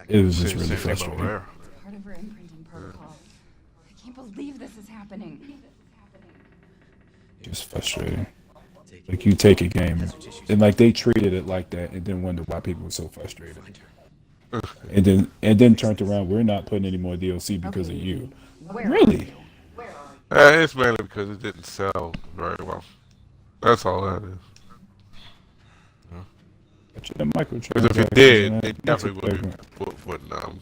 It was just really Same thing about frustrating. Rare. Part of her imprinting protocol. I can't believe this is happening. It was frustrating. Like you take a game and like they treated it like that, and then wonder why people were so frustrated. And then turned around. We're not putting any more DLC because of Okay, you. where are Really? you? It's mainly because it didn't sell very well. That's all that is. But the Because if it microtransactions, did, man, they makes definitely it would different. have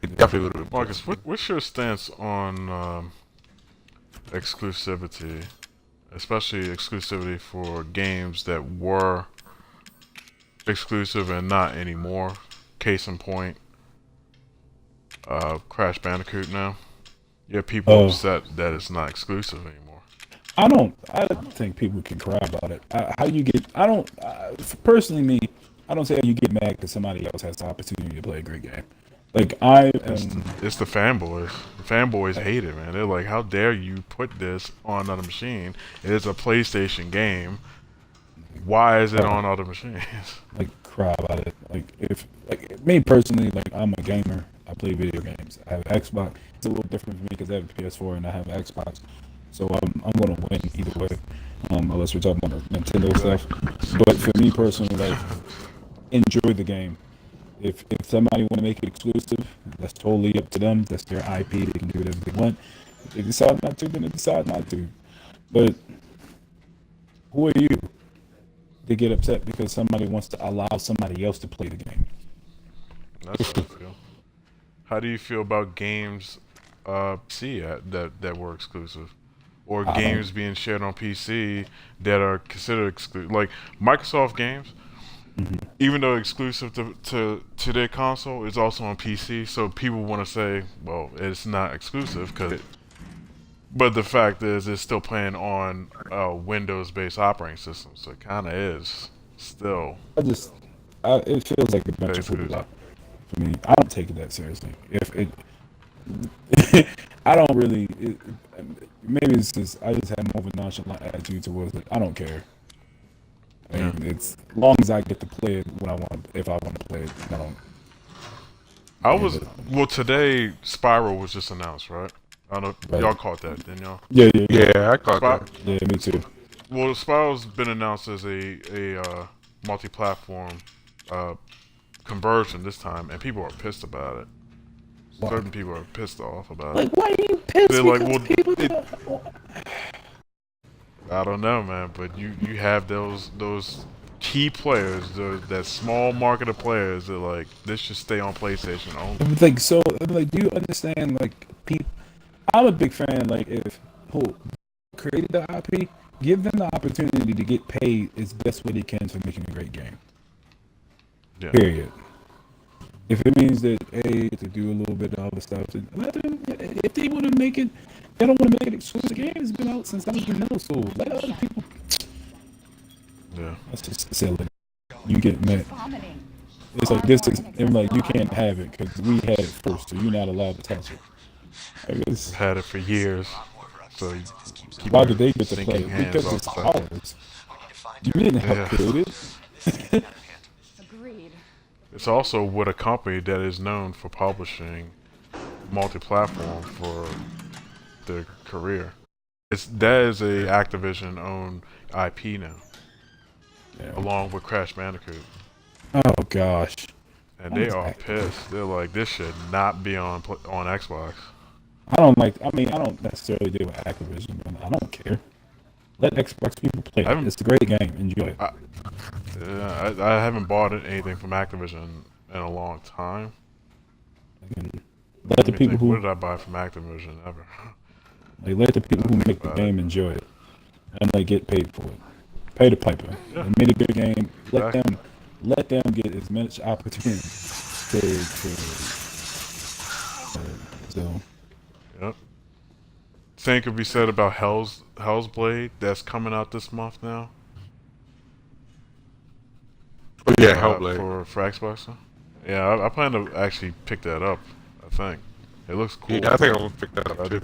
it definitely would have been Marcus, pushed. what's your stance on exclusivity, especially exclusivity for games that were exclusive and not anymore? Case in point, Crash Bandicoot now. You have people Oh, upset that it's not exclusive anymore. I don't think people can cry about it. How you get? I don't. Personally, me, I don't say you get mad because somebody else has the opportunity to play a great game. Like I It's am. it's the fanboys. The fanboys hate it, man. They're like, "How dare you put this on another machine? It is a PlayStation game. Why is it on other machines?" Like cry about it. Like if like me personally, like I'm a gamer. I play video games. I have Xbox. It's a little different for me because I have a PS4 and I have Xbox. So I'm gonna win either way. Unless we're talking about the Nintendo stuff. But for me personally, like enjoy the game. If somebody want to make it exclusive, that's totally up to them. That's their IP. They can do whatever they want. If they decide not to, then they decide not to. But who are you to get upset because somebody wants to allow somebody else to play the game? That's how I feel. How do you feel about games, that were exclusive, or I don't. games being shared on PC that are considered exclusive? Like Microsoft games, even though exclusive to their console, it's also on PC. So people want to say, well, it's not exclusive but the fact is, it's still playing on a Windows-based operating system, so it kind of is still I just. It feels like a bunch of exclusive. hoopla for me. I don't take it that seriously. If it, I don't really. Maybe it's just I just have more of a nonchalant attitude towards it. I don't care. I Yeah. mean, it's as long as I get to play it when I want. If I want to play it, I don't. I Give was it. well today. Spiral was just announced, right? I don't know if Right. y'all caught that, didn't y'all? Yeah, yeah, yeah. Yeah, I caught Spy, that. Yeah, me too. well, Spiral's been announced as a multi-platform uh, conversion this time, and people are pissed about it. Why? Certain people are pissed off about it. Like, why are you pissed? They're like, Because well, people. I don't know, man, but you have those key players, that small market of players that like this should stay on PlayStation only. Like, so, like, do you understand? Like, people. I'm a big fan. Like, if who created the IP, give them the opportunity to get paid as best way they can for making a great game. Yeah, Period. If it means that hey to do a little bit of other stuff, then let them. If they want to make it, they don't want to make it exclusive. The game has been out since I was in middle school. Let other people. yeah. That's just silly. You get mad. Vomiting. It's like this is. I'm like you can't have it because we had it first, so you're not allowed to touch it. I I've guess had it for years, so you keep why your did they get to play stinking it? hands Because off it's stuff. ours. You didn't help Yeah. create it. Agreed. It's also with a company that is known for publishing multi-platform for their career. That is a Activision owned IP now, Yeah. along with Crash Bandicoot, Oh gosh. and Why they is are Activision? pissed. They're like, this should not be on Xbox. I don't like. I mean, I don't necessarily deal with Activision, but I don't care. Let Xbox people play I it. haven't, It's a great game. Enjoy it. I, yeah, I haven't bought anything from Activision in a long time. Again, let Let the me people think. What who did I buy from Activision ever? like let the people I who think make the about it. game enjoy it, and they get paid for it. Pay the piper. Yeah, They made a good game. exactly. Let them get as much opportunity to so Yep. Same could be said about Hell's Blade that's coming out this month now. Oh yeah, Hellblade. For Xbox. Huh? Yeah, I plan to actually pick that up. I think it looks Yeah, cool. I think I'm gonna pick that up I too. do.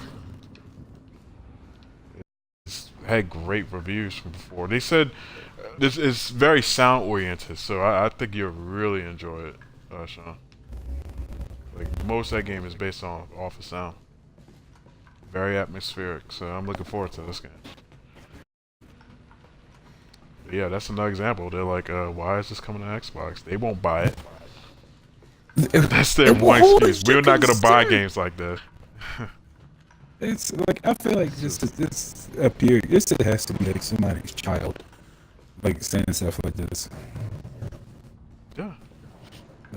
It's had great reviews from before. They said this is very sound oriented, so I think you'll really enjoy it, Sean. Like most of that game is based off of sound. Very atmospheric. So I'm looking forward to this game. But yeah, that's another example. They're like, why is this coming to Xbox? They won't buy it. That's their one excuse. We're not gonna buy games like that. It's like I feel like this up here. This has to be like somebody's child, like saying stuff like this. Yeah.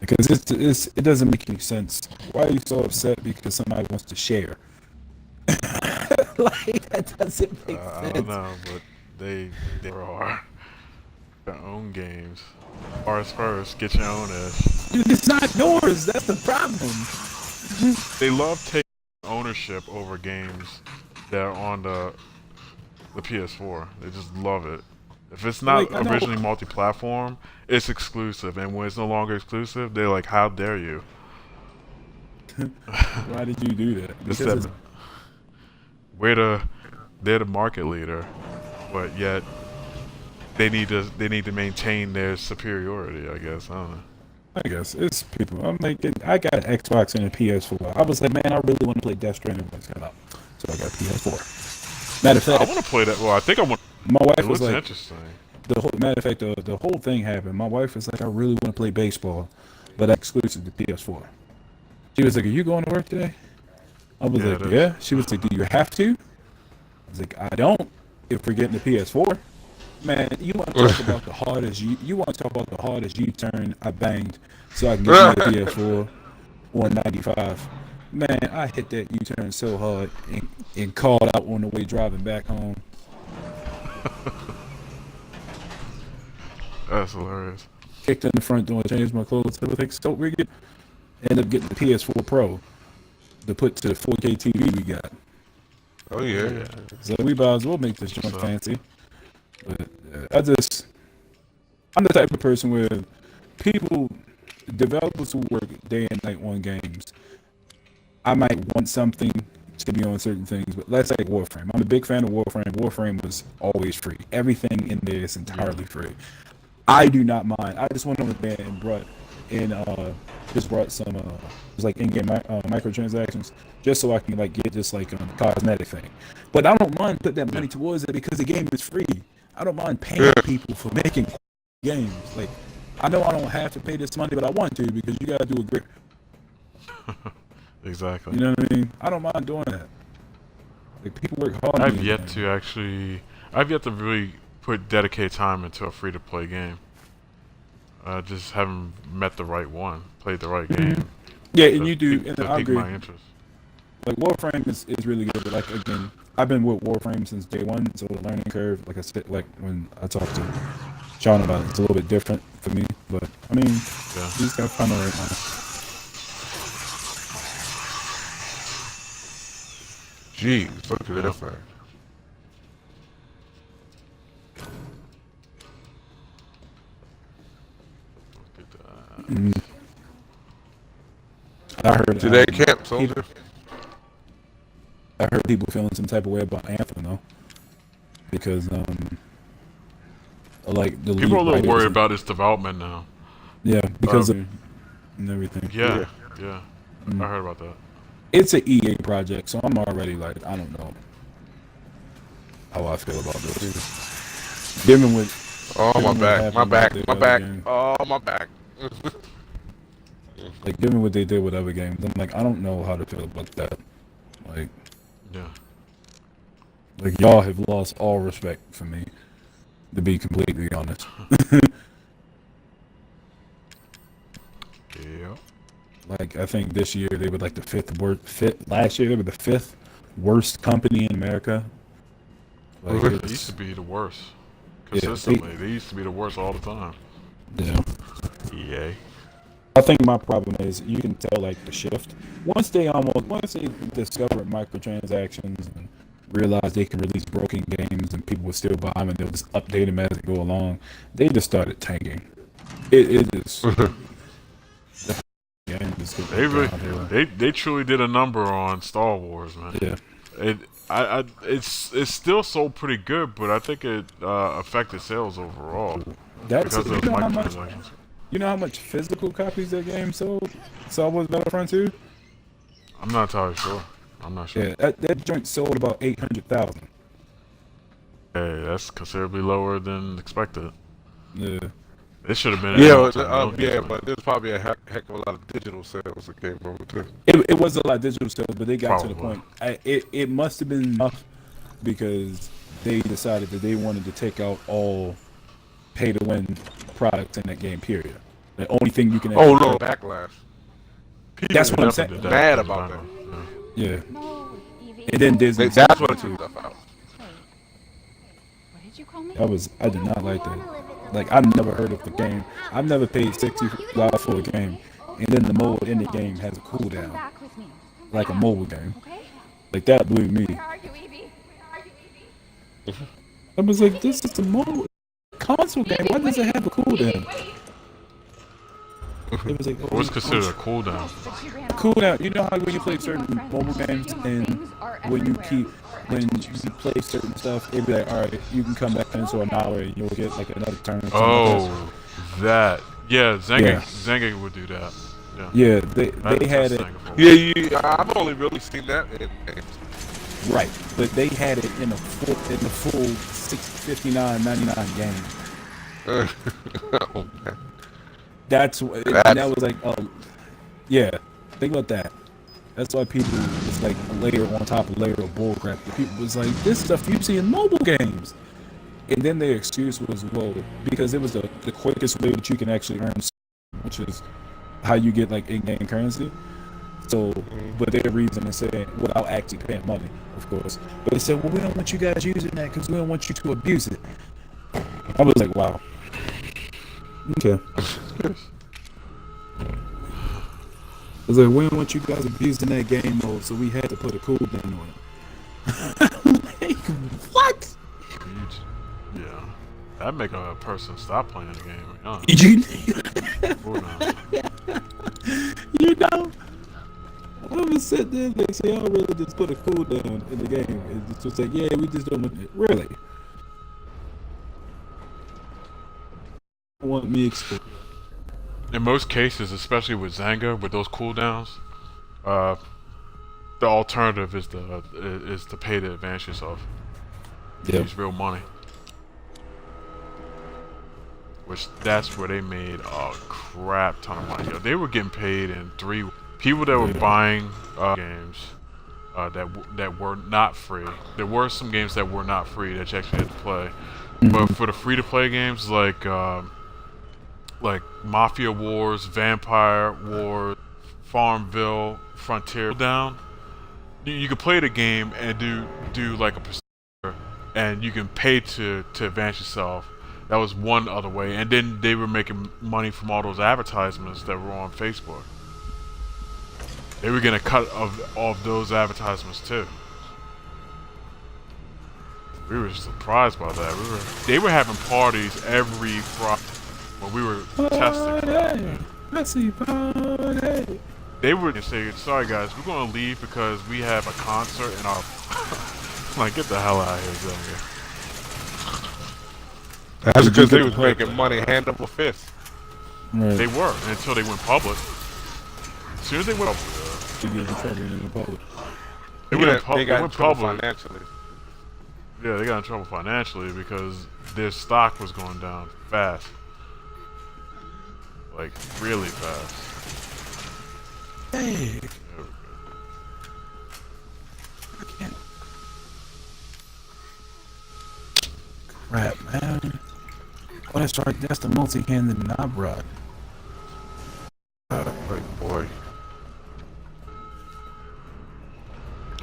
Because it doesn't make any sense. Why are you so upset because somebody wants to share? Like that doesn't make I sense. don't know, but they are their own games. Ours first. Get your own ish. Dude, it's not yours. That's the problem. They love taking ownership over games that are on the PS4. They just love it. If it's not Like, I know- originally multi-platform, it's exclusive, and when it's no longer exclusive, they're like, "How dare you?" Why did you do that? It's Because that they're the market leader, but yet they need to maintain their superiority. I guess I don't know. I guess it's people. I'm like, I got an Xbox and a PS4. I was like, man, I really want to play Death Stranding when it's coming out, so I got a PS4. Matter of I fact, want to play that. Well, I think I want. my wife It was looks like, interesting. matter of fact, the whole thing happened. My wife was like, I really want to play baseball, but that's exclusive to PS4. She was like, are you going to work today? I was Yeah, like, it is. yeah. She was like, do you have to? I was like, I don't. If we're getting the PS4, man, you want to talk about the hardest you want to talk about the hardest U-turn I banged so I can get me a PS4 195. Man, I hit that U-turn so hard and called out on the way driving back home. That's hilarious. Kicked in the front door, changed my clothes, everything. So we ended up getting the PS4 Pro to put to the 4K TV we got. Oh yeah. So we might as well make this joint So- fancy. But I'm the type of person where developers who work day and night on games, I might want something to be on certain things, but let's say Warframe. I'm a big fan of Warframe. Warframe was always free. Everything in there is entirely free. I do not mind. I just went on there and brought some just like in-game microtransactions, just so I can like get just like cosmetic thing. But I don't mind putting that money towards it because the game is free. I don't mind paying people for making games. Like I know I don't have to pay this money, but I want to because you gotta do a great. Exactly. You know what I mean? I don't mind doing that. Like people work hard. on I've these yet games. to really put dedicated time into a free-to-play game. Just haven't met the right one, played the right game. Yeah, and to you do, pique- and to I pique agree. my interest. Like Warframe is really good, but like again, I've been with Warframe since day one, so the learning curve, like I said, like when I talked to Sean about it, it's a little bit different for me. But I mean, Yeah. you just gotta find the right one. Jeez, look at that thing. I heard Today camp soldier. I heard people feeling some type of way about Anthem though, because like the People are a lead little writers worried and- about its development now. yeah, because Um, and everything. Yeah. I heard about that. It's an EA project, so I'm already like, I don't know how I feel about this. Given with Oh my Given what back, my happened back, with my the back. other game. Oh my back. like given what they did with other games, I'm like, I don't know how to feel about that. Like Yeah. y'all have lost all respect for me, to be completely honest. Yeah. Like I think this year they were like the fifth. Last year they were the fifth worst company in America. Like Really? They used to be the worst. Yeah, Consistently. They used to be the worst all the time. yeah. EA. I think my problem is you can tell like the shift once they discovered microtransactions and realized they can release broken games and people will still buy them and they'll just update them as they go along. They just started tanking. It is. Yeah, They truly did a number on Star Wars, man. yeah. It's still sold pretty good, but I think it affected sales overall That's because you of know how much microtransactions. You know how much physical copies that game sold? Star Wars Battlefront 2? I'm not entirely sure. I'm not sure. Yeah, that joint sold about 800,000. Hey, that's considerably lower than expected. Yeah. It should have been. Yeah, multi-millions. but there's probably a heck of a lot of digital sales that came over too. It was a lot of digital sales, but they got to the Probably. point. It must have been enough because they decided that they wanted to take out all pay-to-win products in that game. Period. The only thing you can. Oh actually no, play- backlash. That's what I'm Definitely saying. did Mad that. about that. Yeah. No, Evie. And then Disney. That's what took stuff out. Wait, what did you call me? I did not like that. Like I never heard of the game. I've never paid $60 for a game, and then the mode in the game has a Come cooldown, back with me. like a mobile game. Okay? Like that blew me. Where are you, Evie? I was like, this is a mobile console game. Why does it have a cooldown? It was like, What was considered a cooldown? But she ran off. cooldown. You know how when you play certain mobile games and when you play certain stuff, it'd be like, all right, you can come back into an hour and you'll get like another turn. or something like Oh, that. Yeah, Yeah. Zanga would do that. Yeah. that. Yeah, they That's had it Zanga for- Yeah, I've only really seen that in games. right, but they had it in the full 59.99 game. Oh, man. That's what and that was like. Oh, yeah. Think about that. That's why people it's like a layer on top of layer of bullcrap. The people was like, this stuff you see in mobile games. And then their excuse was, well, because it was the quickest way that you can actually earn, which is how you get like in-game currency. So, but their reason is saying, without actually paying money, of course. But they said, well, we don't want you guys using that because we don't want you to abuse it. I was like, wow. Okay. I was like, we don't want you guys abusing that game mode, so we had to put a cooldown on it. Like, what? Yeah. That'd make a person stop playing the game. Cooldown. You know, I was sitting there like, so y'all really just put a cooldown in the game. It's just like, yeah, we just don't want it. Really? Want me explain? In most cases, especially with Zanga, with those cooldowns, the alternative is to pay to advance yourself. Yep. Use real money. Which that's where they made a crap ton of money. Yo, they were getting paid in 3 people that were buying games that were not free. There were some games that were not free that you actually had to play, but for the free to play games like Mafia Wars, Vampire Wars, Farmville, Frontier Down, you could play the game and do like a procedure, and you can pay to advance yourself. That was one other way, and then they were making money from all those advertisements that were on Facebook. They were getting a cut of those advertisements too. We were surprised by that. They were having parties every Friday when we were testing. Party. They would say, "Sorry guys, we're gonna leave because we have a concert in our." Like, get the hell out of here, Zanga. That's because they was making money hand over fist. Right. They were until they went public. As soon as they went public, You get in trouble in the public. they They went got in public. trouble financially. Yeah, they got in trouble financially because their stock was going down fast. Like, really fast. Hey. I can't. Crap, man. Oh, that's right. That's the multi-handed knob rod. Like, boy.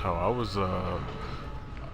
Oh, I was